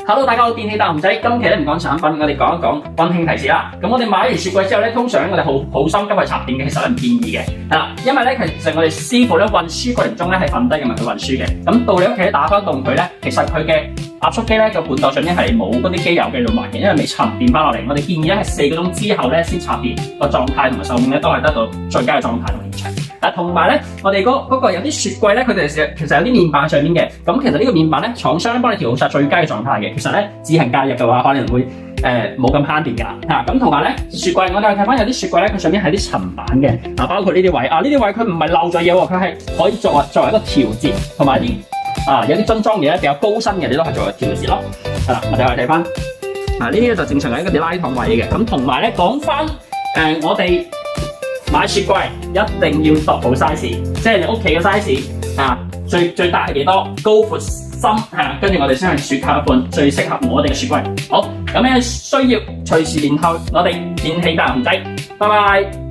Hello， 大家好，電器大雄仔，今期咧唔講產品，我哋講一講溫馨提示啦。咁我哋買完雪櫃之後咧，通常我哋好心急去插電嘅，其實唔建議嘅，係啦，因為咧其實我哋師傅咧運輸過程中咧係瞓低嘅，唔係佢運輸嘅。咁到你屋企咧打翻動佢咧，其實佢嘅壓縮機咧個管道上面係冇嗰啲機油嘅潤滑嘅，因為未沉澱翻落嚟。我哋建議咧係4個鐘之後咧先插電，個狀態同埋壽命咧都係得到最佳嘅狀態同延長。同埋咧，我哋嗰個有啲雪櫃咧，佢哋其實有啲面板上面嘅。咁其實呢個面板咧，廠商咧幫你調好晒最佳嘅狀態嘅。其實咧自行介入嘅話，可能會冇咁慳電㗎啦。咁同埋咧，雪櫃我哋睇翻有啲雪櫃咧，佢上面係啲層板嘅。包括呢啲位呢啲位佢唔係漏咗嘢喎，佢係可以作為一個調節，同埋啲有啲樽裝嘢咧比較高身嘅，你都係作為調節咯。我哋睇翻呢啲就正常係一個啲拉筒位嘅。咁同埋咧講翻我哋買雪櫃一定要度好 size， 即係你屋企嘅 size 最大係幾多，高闊深跟住我哋先去選購一款最適合我哋嘅雪櫃。好，咁需要隨時聯繫我哋電器大雄仔，拜拜。